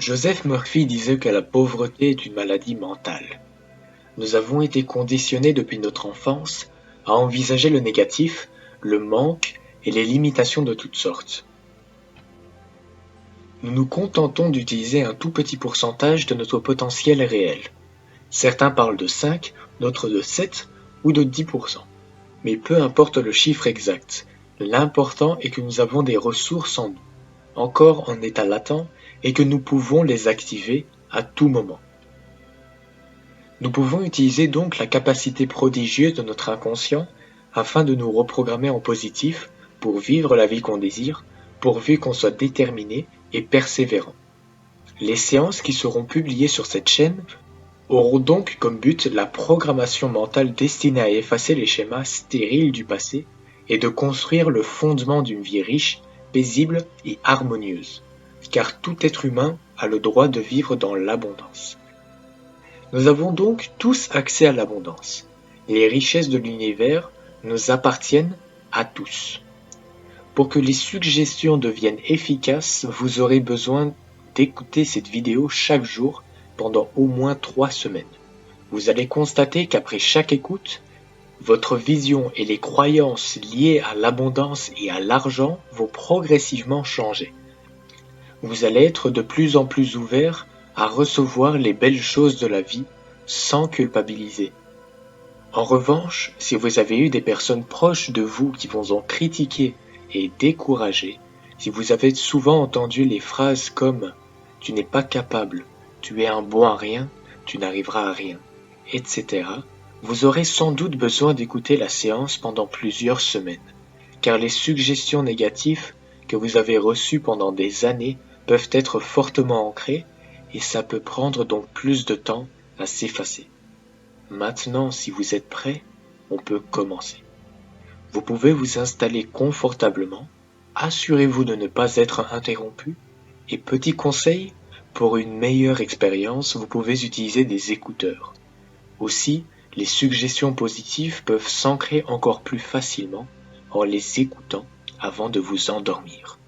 Joseph Murphy disait que la pauvreté est une maladie mentale. Nous avons été conditionnés depuis notre enfance à envisager le négatif, le manque et les limitations de toutes sortes. Nous nous contentons d'utiliser un tout petit pourcentage de notre potentiel réel. Certains parlent de 5, d'autres de 7 ou de 10%. Mais peu importe le chiffre exact, l'important est que nous avons des ressources en nous, encore en état latent, et que nous pouvons les activer à tout moment. Nous pouvons utiliser donc la capacité prodigieuse de notre inconscient afin de nous reprogrammer en positif pour vivre la vie qu'on désire, pourvu qu'on soit déterminé et persévérant. Les séances qui seront publiées sur cette chaîne auront donc comme but la programmation mentale destinée à effacer les schémas stériles du passé et de construire le fondement d'une vie riche, paisible et harmonieuse, car tout être humain a le droit de vivre dans l'abondance. Nous avons donc tous accès à l'abondance. Les richesses de l'univers nous appartiennent à tous. Pour que les suggestions deviennent efficaces, vous aurez besoin d'écouter cette vidéo chaque jour pendant au moins 3 semaines. Vous allez constater qu'après chaque écoute, votre vision et les croyances liées à l'abondance et à l'argent vont progressivement changer. Vous allez être de plus en plus ouvert à recevoir les belles choses de la vie sans culpabiliser. En revanche, si vous avez eu des personnes proches de vous qui vous ont critiqué et découragé, si vous avez souvent entendu les phrases comme « tu n'es pas capable »,« tu es un bon à rien »,« tu n'arriveras à rien », etc., vous aurez sans doute besoin d'écouter la séance pendant plusieurs semaines, car les suggestions négatives que vous avez reçues pendant des années peuvent être fortement ancrées et ça peut prendre donc plus de temps à s'effacer. Maintenant, si vous êtes prêt, on peut commencer. Vous pouvez vous installer confortablement, assurez-vous de ne pas être interrompu, et petit conseil, pour une meilleure expérience, vous pouvez utiliser des écouteurs. Aussi, les suggestions positives peuvent s'ancrer encore plus facilement en les écoutant avant de vous endormir.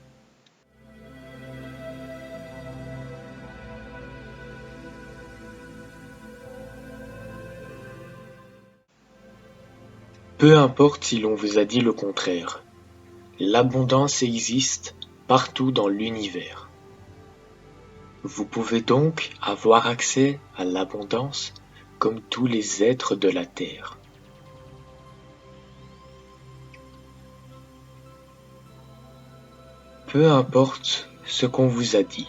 Peu importe si l'on vous a dit le contraire, l'abondance existe partout dans l'univers. Vous pouvez donc avoir accès à l'abondance comme tous les êtres de la Terre. Peu importe ce qu'on vous a dit,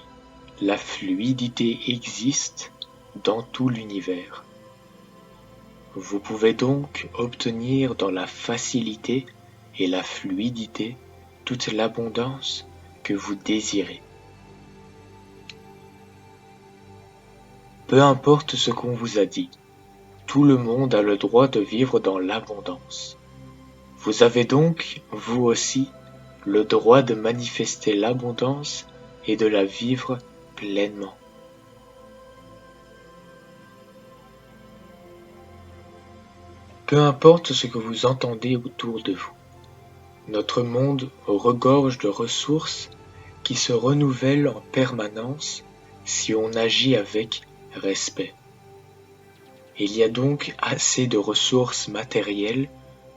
la fluidité existe dans tout l'univers. Vous pouvez donc obtenir dans la facilité et la fluidité toute l'abondance que vous désirez. Peu importe ce qu'on vous a dit, tout le monde a le droit de vivre dans l'abondance. Vous avez donc, vous aussi, le droit de manifester l'abondance et de la vivre pleinement. Peu importe ce que vous entendez autour de vous, notre monde regorge de ressources qui se renouvellent en permanence si on agit avec respect. Il y a donc assez de ressources matérielles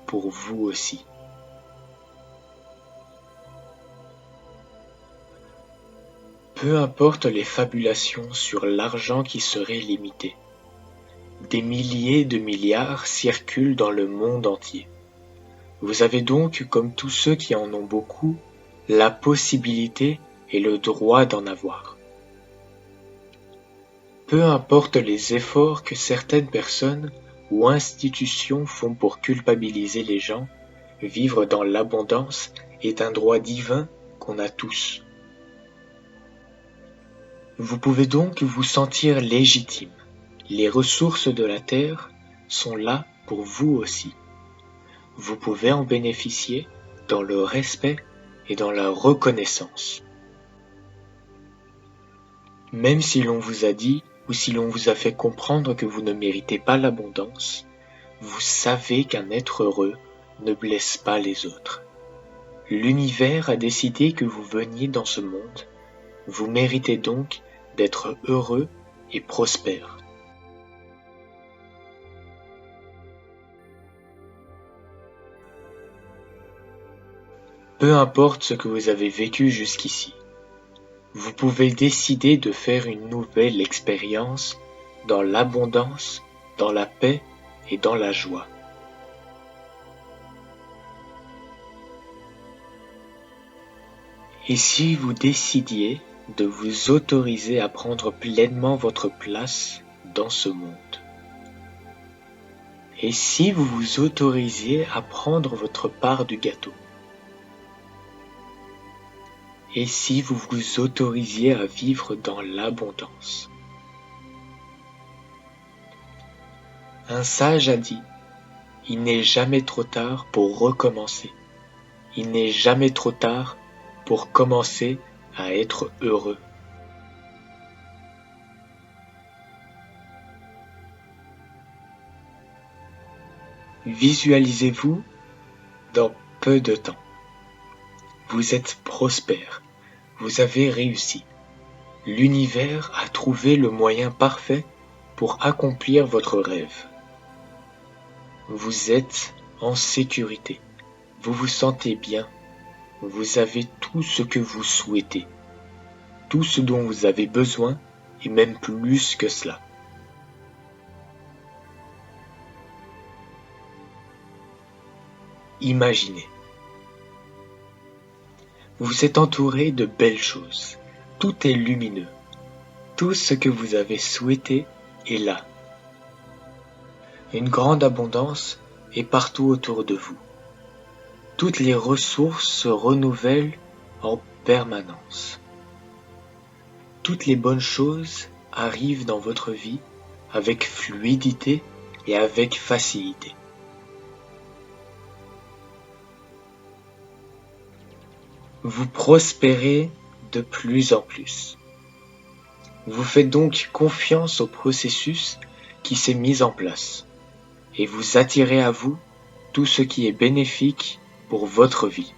pour vous aussi. Peu importe les fabulations sur l'argent qui serait limité. Des milliers de milliards circulent dans le monde entier. Vous avez donc, comme tous ceux qui en ont beaucoup, la possibilité et le droit d'en avoir. Peu importe les efforts que certaines personnes ou institutions font pour culpabiliser les gens, vivre dans l'abondance est un droit divin qu'on a tous. Vous pouvez donc vous sentir légitime. Les ressources de la Terre sont là pour vous aussi. Vous pouvez en bénéficier dans le respect et dans la reconnaissance. Même si l'on vous a dit ou si l'on vous a fait comprendre que vous ne méritez pas l'abondance, vous savez qu'un être heureux ne blesse pas les autres. L'univers a décidé que vous veniez dans ce monde, vous méritez donc d'être heureux et prospère. Peu importe ce que vous avez vécu jusqu'ici, vous pouvez décider de faire une nouvelle expérience dans l'abondance, dans la paix et dans la joie. Et si vous décidiez de vous autoriser à prendre pleinement votre place dans ce monde? Et si vous vous autorisiez à prendre votre part du gâteau? Et si vous vous autorisiez à vivre dans l'abondance? Un sage a dit, il n'est jamais trop tard pour recommencer. Il n'est jamais trop tard pour commencer à être heureux. Visualisez-vous dans peu de temps. Vous êtes prospère. Vous avez réussi. L'univers a trouvé le moyen parfait pour accomplir votre rêve. Vous êtes en sécurité. Vous vous sentez bien. Vous avez tout ce que vous souhaitez. Tout ce dont vous avez besoin et même plus que cela. Imaginez. Vous êtes entouré de belles choses. Tout est lumineux. Tout ce que vous avez souhaité est là. Une grande abondance est partout autour de vous. Toutes les ressources se renouvellent en permanence. Toutes les bonnes choses arrivent dans votre vie avec fluidité et avec facilité. Vous prospérez de plus en plus. Vous faites donc confiance au processus qui s'est mis en place et vous attirez à vous tout ce qui est bénéfique pour votre vie.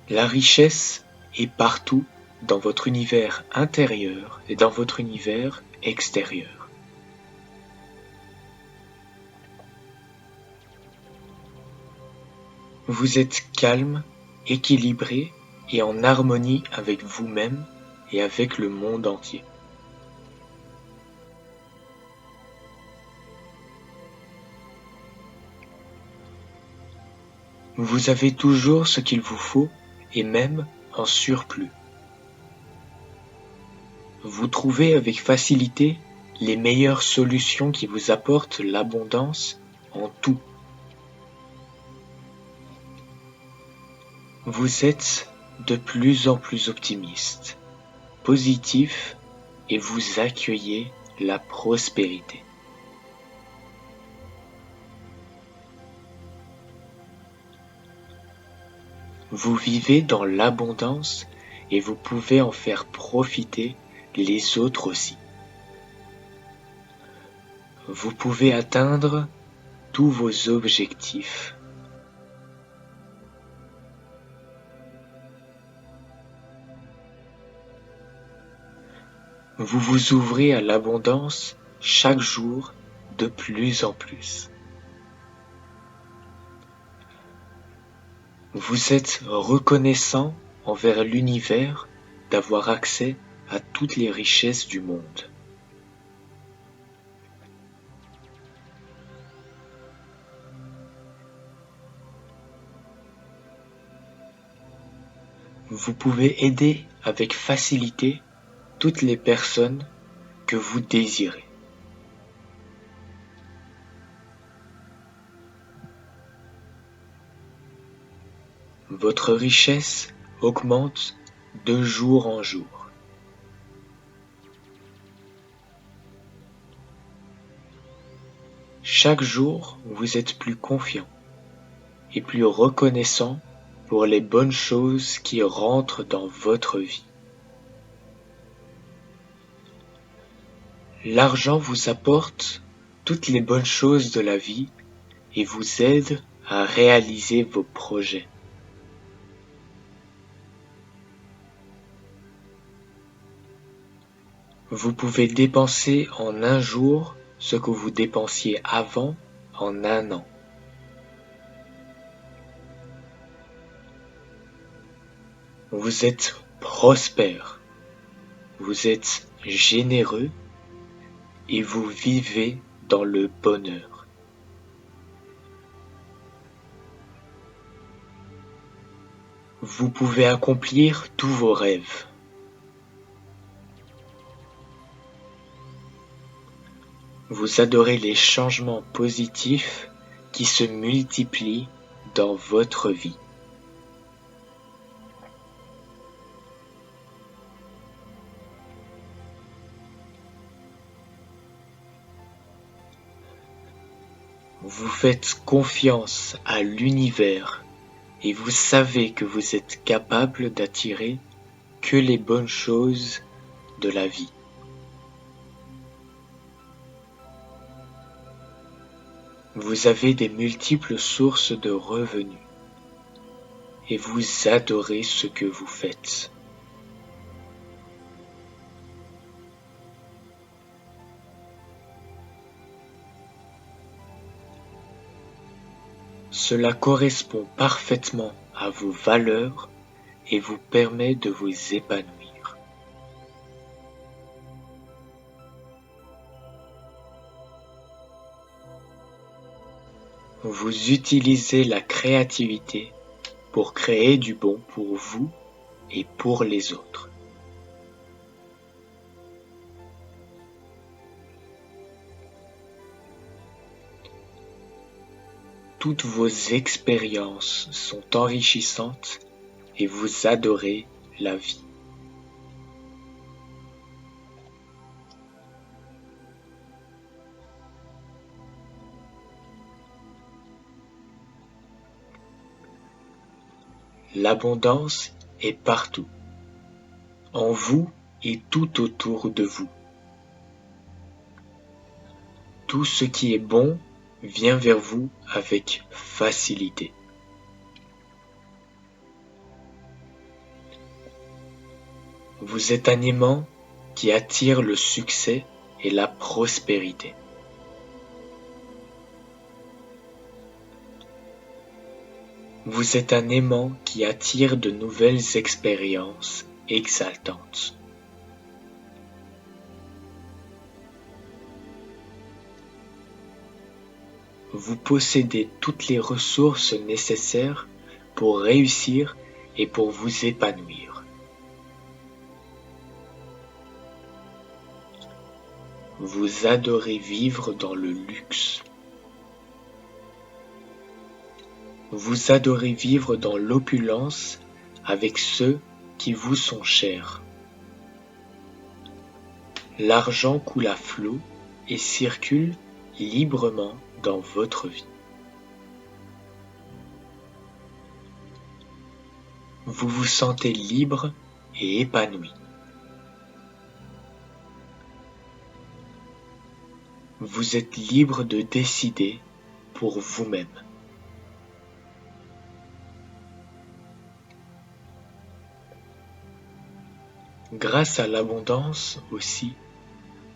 La richesse est partout dans votre univers intérieur et dans votre univers extérieur. Vous êtes calme, équilibré et en harmonie avec vous-même et avec le monde entier. Vous avez toujours ce qu'il vous faut et même en surplus. Vous trouvez avec facilité les meilleures solutions qui vous apportent l'abondance en tout. Vous êtes de plus en plus optimiste, positif et vous accueillez la prospérité. Vous vivez dans l'abondance et vous pouvez en faire profiter les autres aussi. Vous pouvez atteindre tous vos objectifs. Vous vous ouvrez à l'abondance chaque jour de plus en plus. Vous êtes reconnaissant envers l'univers d'avoir accès à toutes les richesses du monde. Vous pouvez aider avec facilité toutes les personnes que vous désirez. Votre richesse augmente de jour en jour. Chaque jour, vous êtes plus confiant et plus reconnaissant pour les bonnes choses qui rentrent dans votre vie. L'argent vous apporte toutes les bonnes choses de la vie et vous aide à réaliser vos projets. Vous pouvez dépenser en un jour ce que vous dépensiez avant en un an. Vous êtes prospère, vous êtes généreux et vous vivez dans le bonheur. Vous pouvez accomplir tous vos rêves. Vous adorez les changements positifs qui se multiplient dans votre vie. Vous faites confiance à l'univers et vous savez que vous êtes capable d'attirer que les bonnes choses de la vie. Vous avez des multiples sources de revenus et vous adorez ce que vous faites. Cela correspond parfaitement à vos valeurs et vous permet de vous épanouir. Vous utilisez la créativité pour créer du bon pour vous et pour les autres. Toutes vos expériences sont enrichissantes et vous adorez la vie. L'abondance est partout, en vous et tout autour de vous. Tout ce qui est bon vient vers vous avec facilité. Vous êtes un aimant qui attire le succès et la prospérité. Vous êtes un aimant qui attire de nouvelles expériences exaltantes. Vous possédez toutes les ressources nécessaires pour réussir et pour vous épanouir. Vous adorez vivre dans le luxe. Vous adorez vivre dans l'opulence avec ceux qui vous sont chers. L'argent coule à flot et circule librement dans votre vie. Vous vous sentez libre et épanoui. Vous êtes libre de décider pour vous-même. Grâce à l'abondance aussi,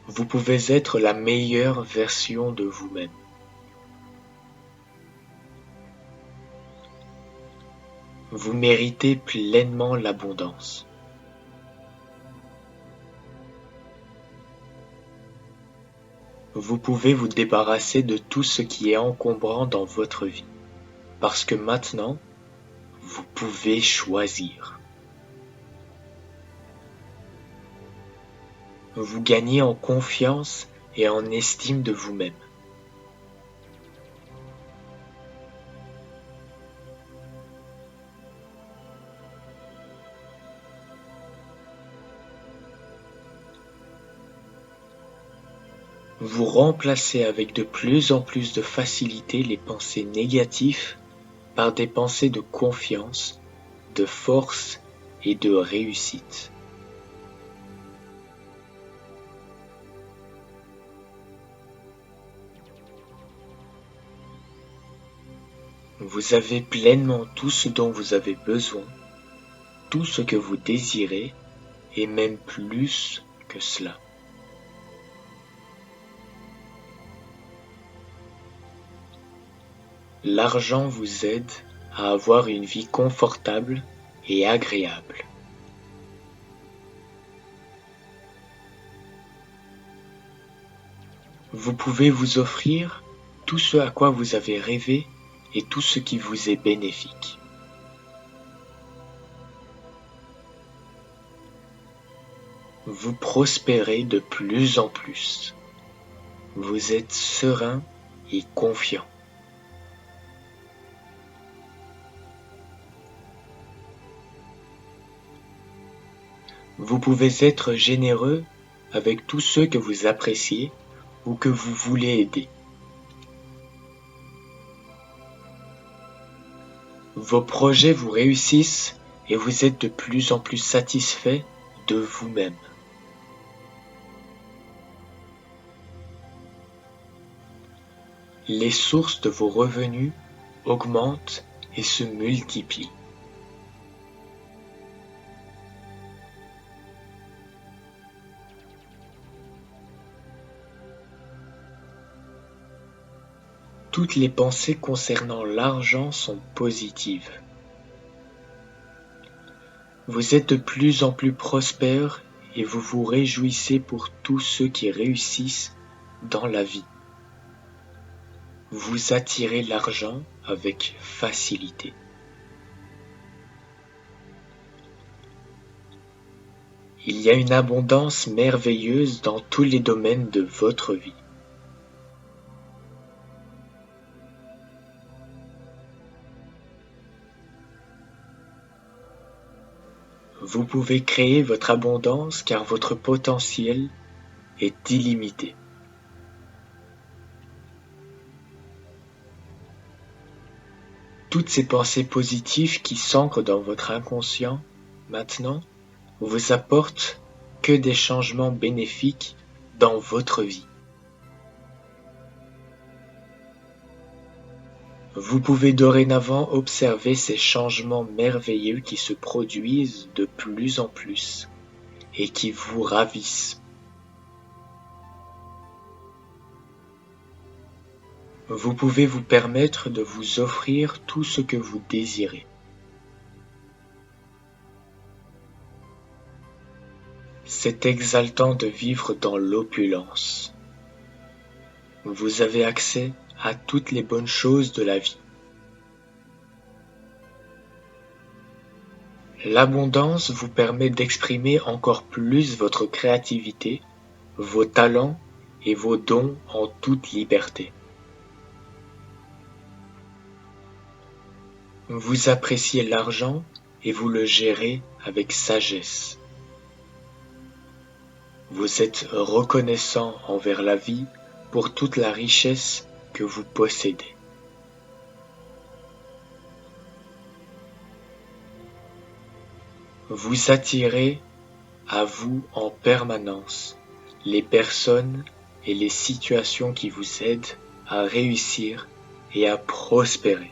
vous pouvez être la meilleure version de vous-même. Vous méritez pleinement l'abondance. Vous pouvez vous débarrasser de tout ce qui est encombrant dans votre vie, parce que maintenant, vous pouvez choisir. Vous gagnez en confiance et en estime de vous-même. Vous remplacez avec de plus en plus de facilité les pensées négatives par des pensées de confiance, de force et de réussite. Vous avez pleinement tout ce dont vous avez besoin, tout ce que vous désirez et même plus que cela. L'argent vous aide à avoir une vie confortable et agréable. Vous pouvez vous offrir tout ce à quoi vous avez rêvé et tout ce qui vous est bénéfique. Vous prospérez de plus en plus. Vous êtes serein et confiant. Vous pouvez être généreux avec tous ceux que vous appréciez ou que vous voulez aider. Vos projets vous réussissent et vous êtes de plus en plus satisfait de vous-même. Les sources de vos revenus augmentent et se multiplient. Toutes les pensées concernant l'argent sont positives. Vous êtes de plus en plus prospère et vous vous réjouissez pour tous ceux qui réussissent dans la vie. Vous attirez l'argent avec facilité. Il y a une abondance merveilleuse dans tous les domaines de votre vie. Vous pouvez créer votre abondance car votre potentiel est illimité. Toutes ces pensées positives qui s'ancrent dans votre inconscient, maintenant, vous apportent que des changements bénéfiques dans votre vie. Vous pouvez dorénavant observer ces changements merveilleux qui se produisent de plus en plus et qui vous ravissent. Vous pouvez vous permettre de vous offrir tout ce que vous désirez. C'est exaltant de vivre dans l'opulence. Vous avez accès à toutes les bonnes choses de la vie. L'abondance vous permet d'exprimer encore plus votre créativité, vos talents et vos dons en toute liberté. Vous appréciez l'argent et vous le gérez avec sagesse. Vous êtes reconnaissant envers la vie pour toute la richesse que vous possédez. Vous attirez à vous en permanence les personnes et les situations qui vous aident à réussir et à prospérer.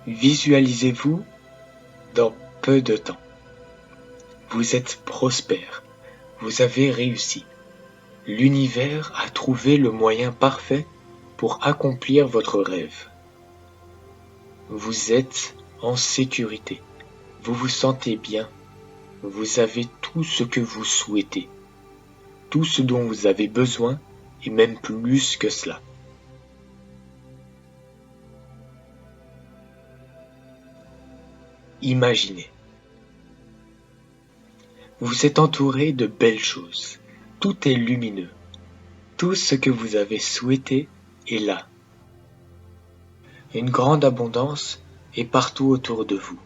Visualisez-vous dans peu de temps. Vous êtes prospère, vous avez réussi. L'univers a trouvé le moyen parfait pour accomplir votre rêve. Vous êtes en sécurité, vous vous sentez bien, vous avez tout ce que vous souhaitez, tout ce dont vous avez besoin et même plus que cela. Imaginez. Vous êtes entouré de belles choses, tout est lumineux, tout ce que vous avez souhaité est là. Une grande abondance est partout autour de vous.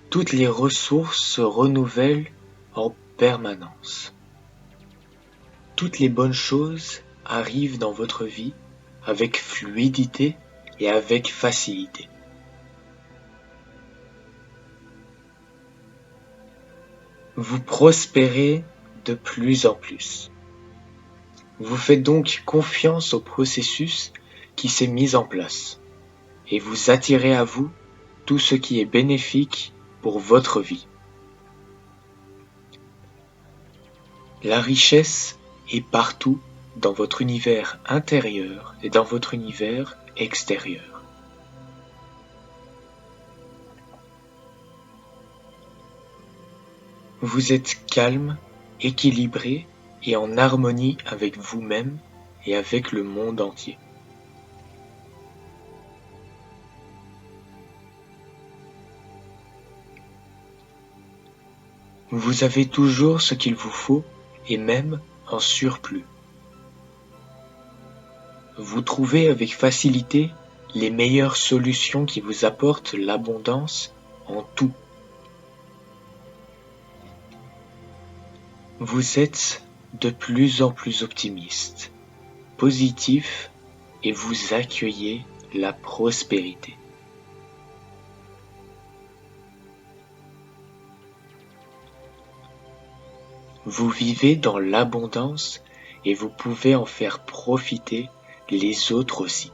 Toutes les ressources se renouvellent en permanence. Toutes les bonnes choses arrivent dans votre vie avec fluidité et avec facilité. Vous prospérez de plus en plus. Vous faites donc confiance au processus qui s'est mis en place et vous attirez à vous tout ce qui est bénéfique pour votre vie. La richesse est partout dans votre univers intérieur et dans votre univers extérieur. Vous êtes calme, équilibré et en harmonie avec vous-même et avec le monde entier. Vous avez toujours ce qu'il vous faut et même en surplus. Vous trouvez avec facilité les meilleures solutions qui vous apportent l'abondance en tout. Vous êtes de plus en plus optimiste, positif et vous accueillez la prospérité. Vous vivez dans l'abondance et vous pouvez en faire profiter les autres aussi.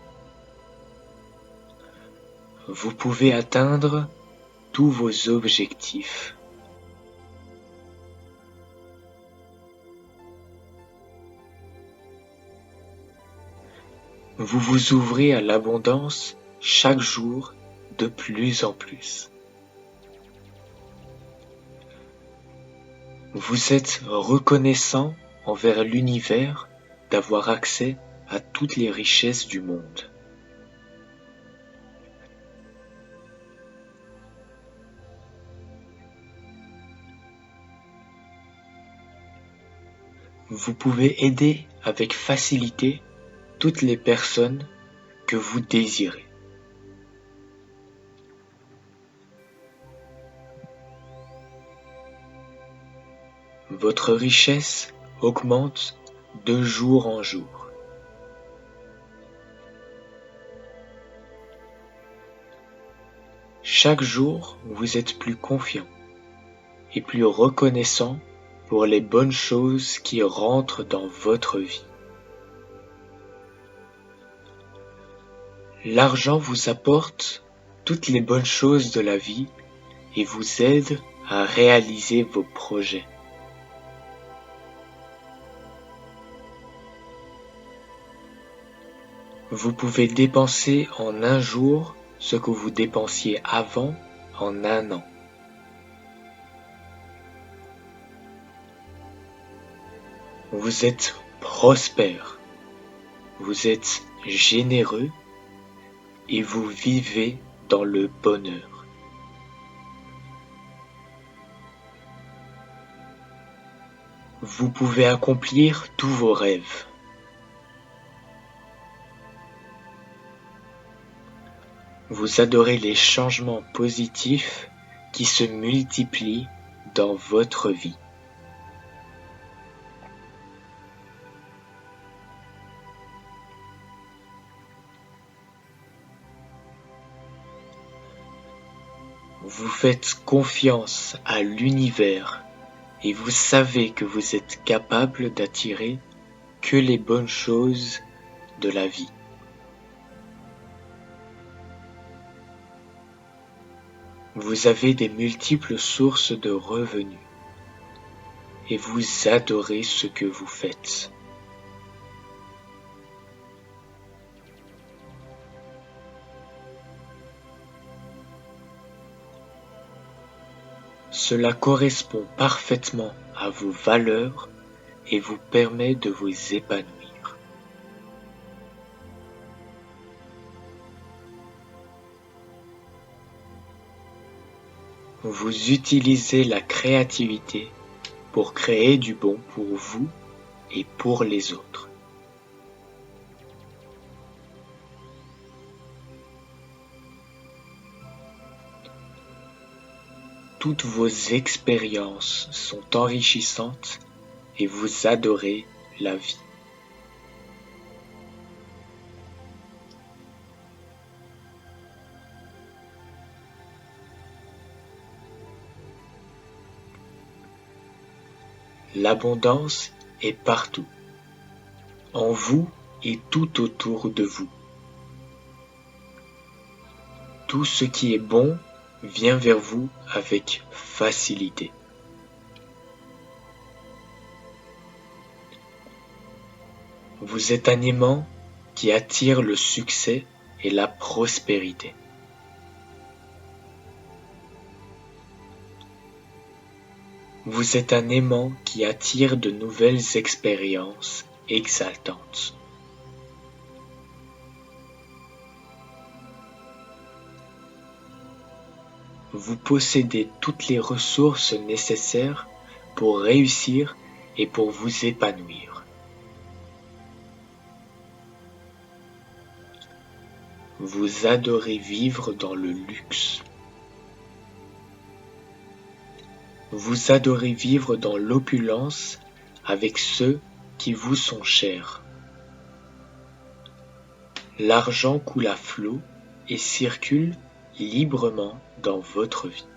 Vous pouvez atteindre tous vos objectifs. Vous vous ouvrez à l'abondance chaque jour de plus en plus. Vous êtes reconnaissant envers l'univers d'avoir accès à toutes les richesses du monde. Vous pouvez aider avec facilité toutes les personnes que vous désirez. Votre richesse augmente de jour en jour. Chaque jour, vous êtes plus confiant et plus reconnaissant pour les bonnes choses qui rentrent dans votre vie. L'argent vous apporte toutes les bonnes choses de la vie et vous aide à réaliser vos projets. Vous pouvez dépenser en un jour ce que vous dépensiez avant en un an. Vous êtes prospère, vous êtes généreux et vous vivez dans le bonheur. Vous pouvez accomplir tous vos rêves. Vous adorez les changements positifs qui se multiplient dans votre vie. Vous faites confiance à l'univers et vous savez que vous êtes capable d'attirer que les bonnes choses de la vie. Vous avez des multiples sources de revenus et vous adorez ce que vous faites. Cela correspond parfaitement à vos valeurs et vous permet de vous épanouir. Vous utilisez la créativité pour créer du bon pour vous et pour les autres. Toutes vos expériences sont enrichissantes et vous adorez la vie. L'abondance est partout, en vous et tout autour de vous. Tout ce qui est bon vient vers vous avec facilité. Vous êtes un aimant qui attire le succès et la prospérité. Vous êtes un aimant qui attire de nouvelles expériences exaltantes. Vous possédez toutes les ressources nécessaires pour réussir et pour vous épanouir. Vous adorez vivre dans le luxe. Vous adorez vivre dans l'opulence avec ceux qui vous sont chers. L'argent coule à flot et circule librement dans votre vie.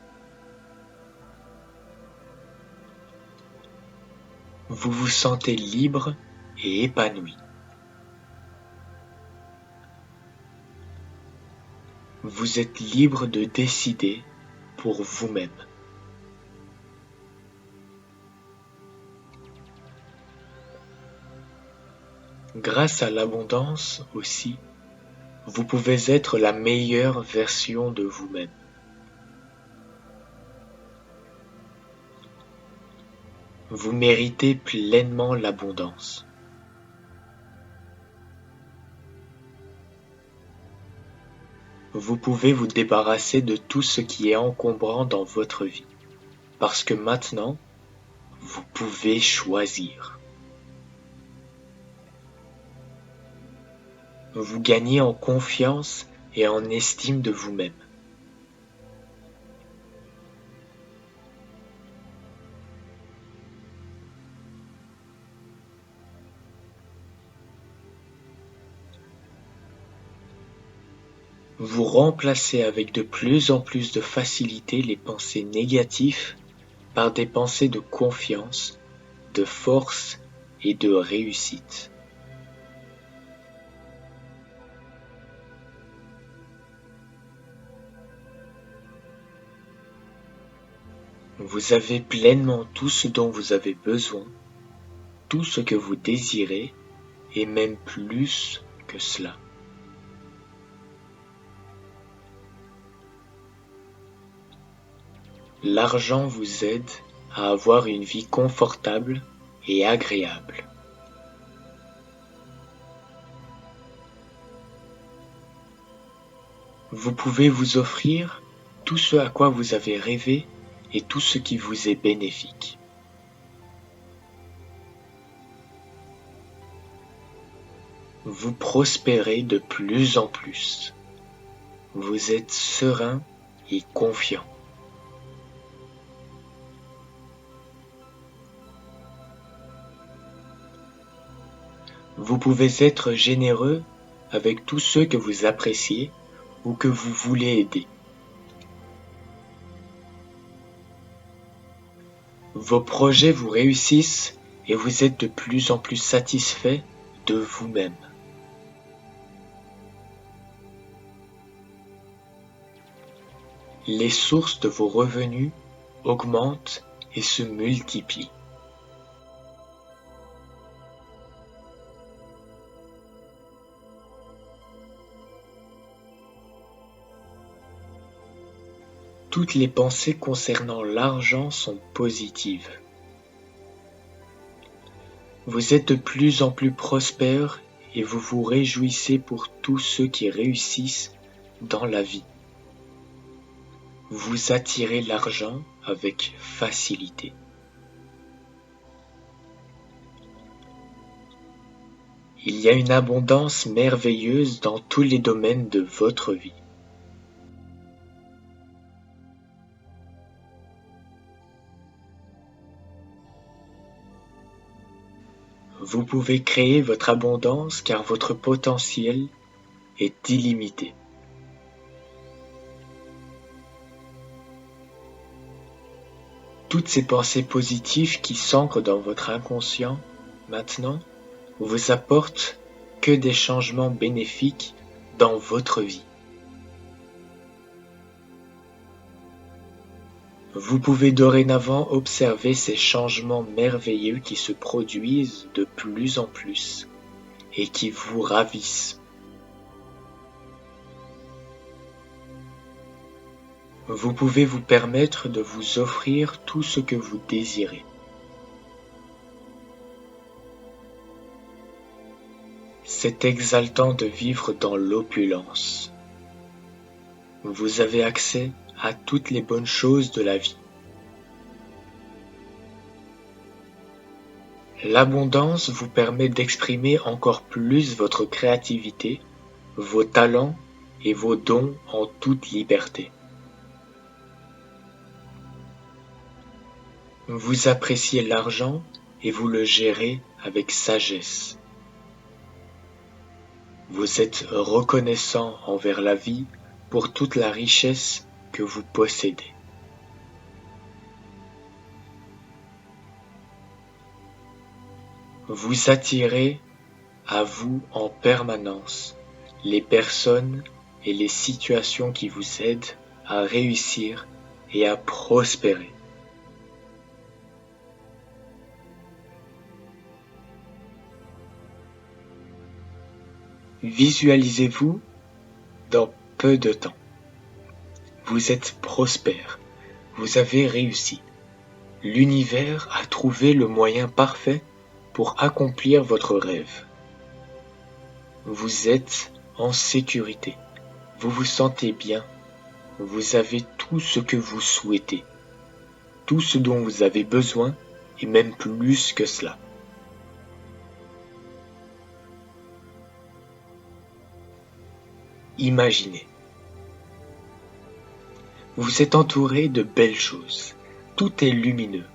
Vous vous sentez libre et épanoui. Vous êtes libre de décider pour vous-même. Grâce à l'abondance aussi, vous pouvez être la meilleure version de vous-même. Vous méritez pleinement l'abondance. Vous pouvez vous débarrasser de tout ce qui est encombrant dans votre vie, parce que maintenant, vous pouvez choisir. Vous gagnez en confiance et en estime de vous-même. Vous remplacez avec de plus en plus de facilité les pensées négatives par des pensées de confiance, de force et de réussite. Vous avez pleinement tout ce dont vous avez besoin, tout ce que vous désirez, et même plus que cela. L'argent vous aide à avoir une vie confortable et agréable. Vous pouvez vous offrir tout ce à quoi vous avez rêvé et tout ce qui vous est bénéfique. Vous prospérez de plus en plus. Vous êtes serein et confiant. Vous pouvez être généreux avec tous ceux que vous appréciez ou que vous voulez aider. Vos projets vous réussissent et vous êtes de plus en plus satisfait de vous-même. Les sources de vos revenus augmentent et se multiplient. Toutes les pensées concernant l'argent sont positives. Vous êtes de plus en plus prospère et vous vous réjouissez pour tous ceux qui réussissent dans la vie. Vous attirez l'argent avec facilité. Il y a une abondance merveilleuse dans tous les domaines de votre vie. Vous pouvez créer votre abondance car votre potentiel est illimité. Toutes ces pensées positives qui s'ancrent dans votre inconscient, maintenant, vous apportent que des changements bénéfiques dans votre vie. Vous pouvez dorénavant observer ces changements merveilleux qui se produisent de plus en plus et qui vous ravissent. Vous pouvez vous permettre de vous offrir tout ce que vous désirez. C'est exaltant de vivre dans l'opulence. Vous avez accès à toutes les bonnes choses de la vie. L'abondance vous permet d'exprimer encore plus votre créativité, vos talents et vos dons en toute liberté. Vous appréciez l'argent et vous le gérez avec sagesse. Vous êtes reconnaissant envers la vie pour toute la richesse que vous possédez. Vous attirez à vous en permanence les personnes et les situations qui vous aident à réussir et à prospérer. Visualisez-vous dans peu de temps. Vous êtes prospère, vous avez réussi. L'univers a trouvé le moyen parfait pour accomplir votre rêve. Vous êtes en sécurité, vous vous sentez bien, vous avez tout ce que vous souhaitez, tout ce dont vous avez besoin et même plus que cela. Imaginez. Vous êtes entouré de belles choses, tout est lumineux,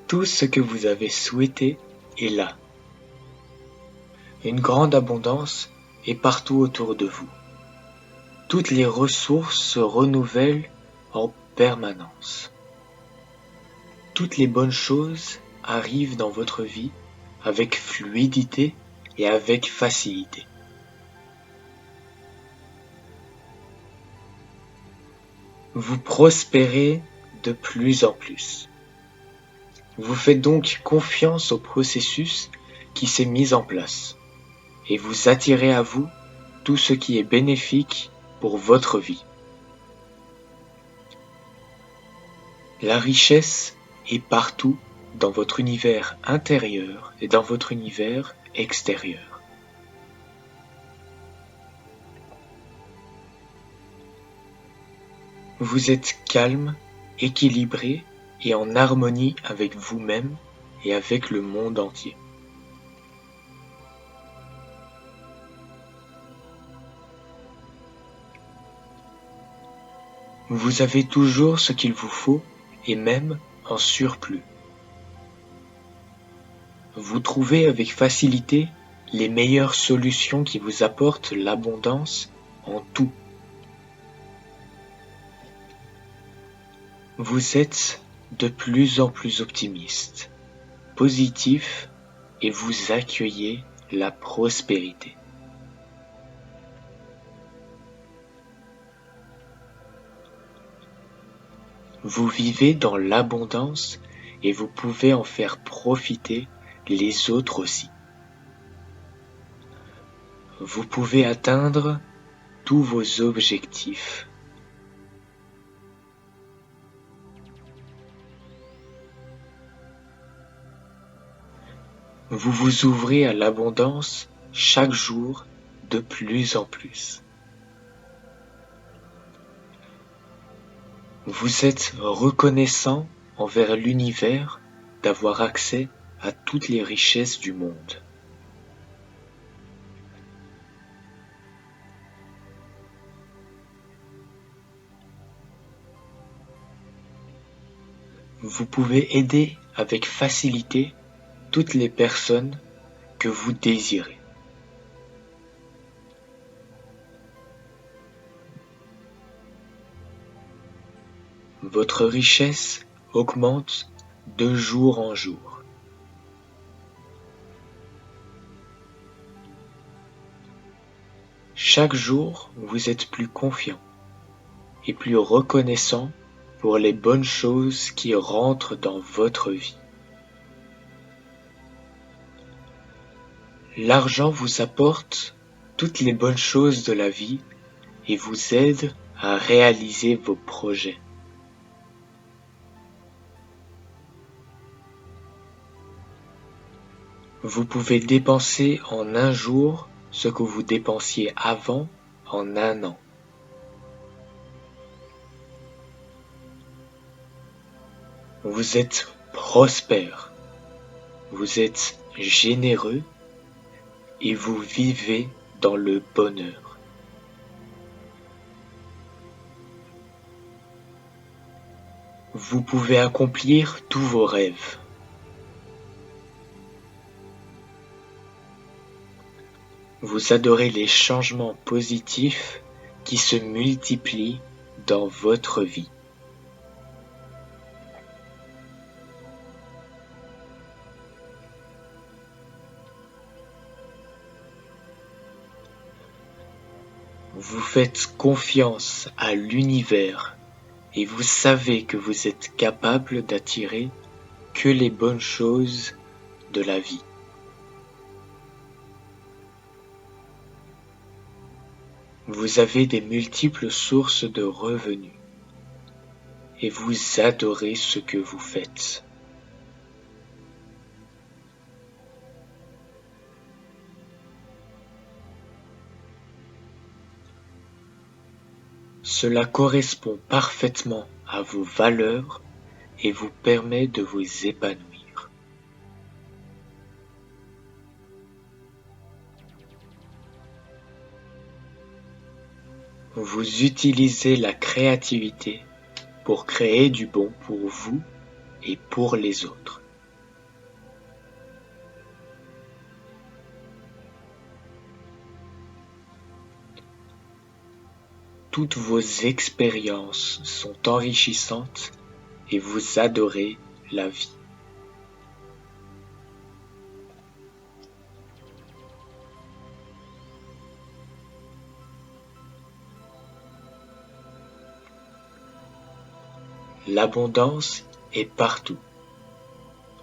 tout ce que vous avez souhaité est là. Une grande abondance est partout autour de vous. Toutes les ressources se renouvellent en permanence. Toutes les bonnes choses arrivent dans votre vie avec fluidité et avec facilité. Vous prospérez de plus en plus. Vous faites donc confiance au processus qui s'est mis en place et vous attirez à vous tout ce qui est bénéfique pour votre vie. La richesse est partout dans votre univers intérieur et dans votre univers extérieur. Vous êtes calme, équilibré et en harmonie avec vous-même et avec le monde entier. Vous avez toujours ce qu'il vous faut et même en surplus. Vous trouvez avec facilité les meilleures solutions qui vous apportent l'abondance en tout. Vous êtes de plus en plus optimiste, positif et vous accueillez la prospérité. Vous vivez dans l'abondance et vous pouvez en faire profiter les autres aussi. Vous pouvez atteindre tous vos objectifs. Vous vous ouvrez à l'abondance chaque jour de plus en plus. Vous êtes reconnaissant envers l'univers d'avoir accès à toutes les richesses du monde. Vous pouvez aider avec facilité toutes les personnes que vous désirez. Votre richesse augmente de jour en jour. Chaque jour, vous êtes plus confiant et plus reconnaissant pour les bonnes choses qui rentrent dans votre vie. L'argent vous apporte toutes les bonnes choses de la vie et vous aide à réaliser vos projets. Vous pouvez dépenser en un jour ce que vous dépensiez avant en un an. Vous êtes prospère, vous êtes généreux et vous vivez dans le bonheur. Vous pouvez accomplir tous vos rêves. Vous adorez les changements positifs qui se multiplient dans votre vie. Vous faites confiance à l'univers et vous savez que vous êtes capable d'attirer que les bonnes choses de la vie. Vous avez des multiples sources de revenus et vous adorez ce que vous faites. Cela correspond parfaitement à vos valeurs et vous permet de vous épanouir. Vous utilisez la créativité pour créer du bon pour vous et pour les autres. Toutes vos expériences sont enrichissantes et vous adorez la vie. L'abondance est partout,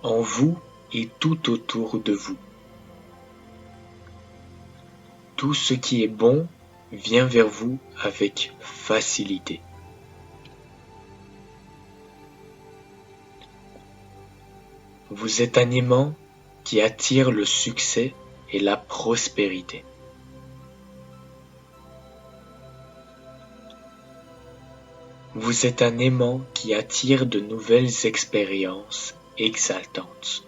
en vous et tout autour de vous. Tout ce qui est bon vient vers vous avec facilité. Vous êtes un aimant qui attire le succès et la prospérité. Vous êtes un aimant qui attire de nouvelles expériences exaltantes.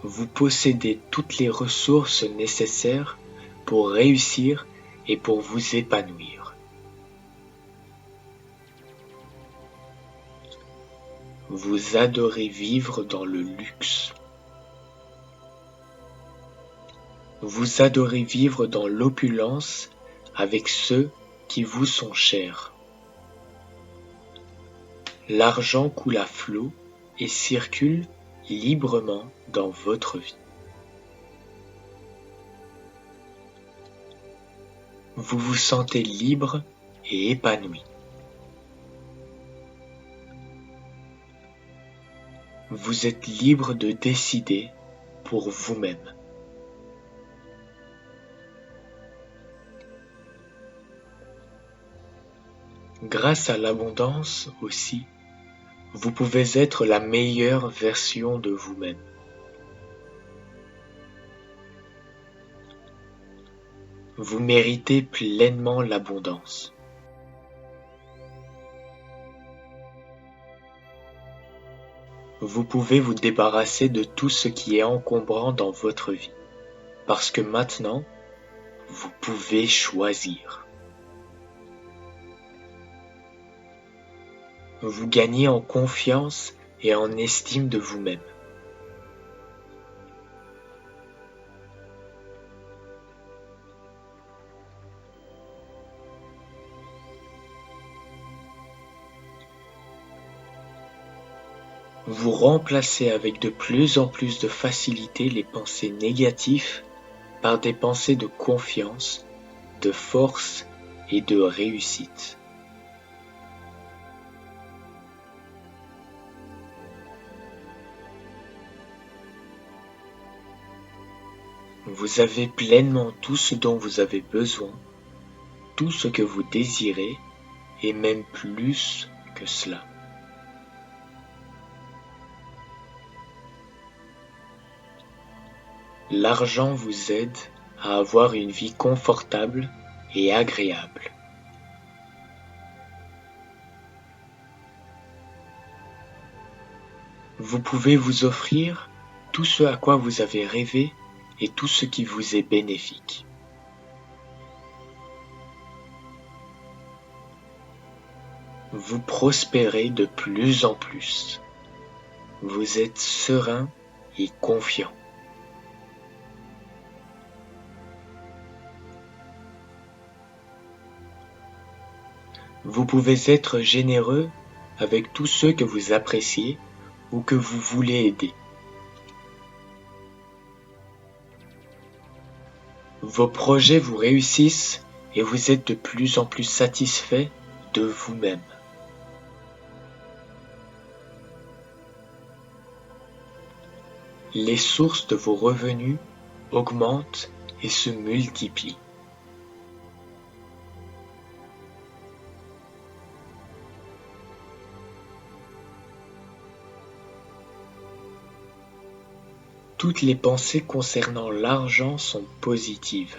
Vous possédez toutes les ressources nécessaires pour réussir et pour vous épanouir. Vous adorez vivre dans le luxe. Vous adorez vivre dans l'opulence avec ceux qui vous sont chers. L'argent coule à flot et circule librement dans votre vie. Vous vous sentez libre et épanoui. Vous êtes libre de décider pour vous-même. Grâce à l'abondance aussi, vous pouvez être la meilleure version de vous-même. Vous méritez pleinement l'abondance. Vous pouvez vous débarrasser de tout ce qui est encombrant dans votre vie, parce que maintenant, vous pouvez choisir. Vous gagnez en confiance et en estime de vous-même. Vous remplacez avec de plus en plus de facilité les pensées négatives par des pensées de confiance, de force et de réussite. Vous avez pleinement tout ce dont vous avez besoin, tout ce que vous désirez, et même plus que cela. L'argent vous aide à avoir une vie confortable et agréable. Vous pouvez vous offrir tout ce à quoi vous avez rêvé et tout ce qui vous est bénéfique. Vous prospérez de plus en plus. Vous êtes serein et confiant. Vous pouvez être généreux avec tous ceux que vous appréciez ou que vous voulez aider. Vos projets vous réussissent et vous êtes de plus en plus satisfait de vous-même. Les sources de vos revenus augmentent et se multiplient. Toutes les pensées concernant l'argent sont positives.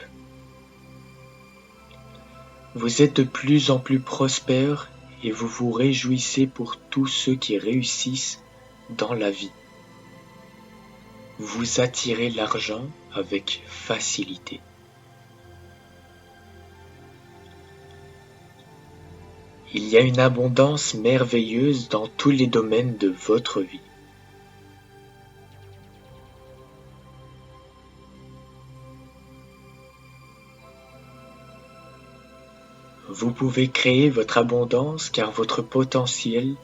Vous êtes de plus en plus prospère et vous vous réjouissez pour tous ceux qui réussissent dans la vie. Vous attirez l'argent avec facilité. Il y a une abondance merveilleuse dans tous les domaines de votre vie. Vous pouvez créer votre abondance car votre potentiel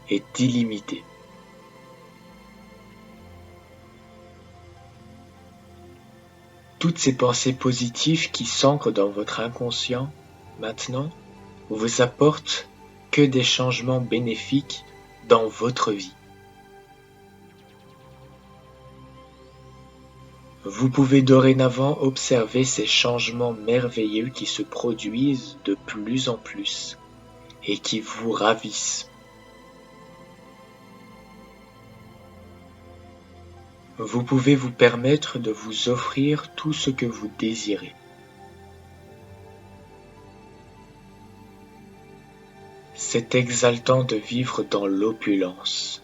est illimité. Toutes ces pensées positives qui s'ancrent dans votre inconscient, maintenant, vous apportent que des changements bénéfiques dans votre vie. Vous pouvez dorénavant observer ces changements merveilleux qui se produisent de plus en plus et qui vous ravissent. Vous pouvez vous permettre de vous offrir tout ce que vous désirez. C'est exaltant de vivre dans l'opulence.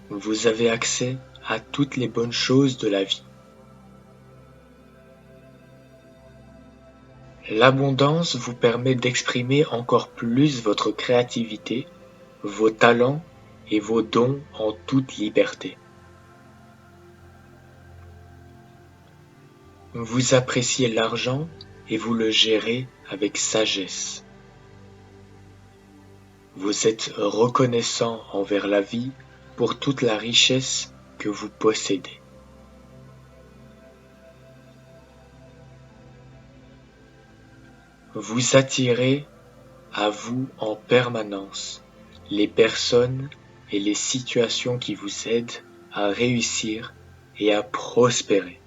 Vous avez accès à toutes les bonnes choses de la vie. L'abondance vous permet d'exprimer encore plus votre créativité, vos talents et vos dons en toute liberté. Vous appréciez l'argent et vous le gérez avec sagesse. Vous êtes reconnaissant envers la vie pour toute la richesse que vous possédez. Vous attirez à vous en permanence les personnes et les situations qui vous aident à réussir et à prospérer.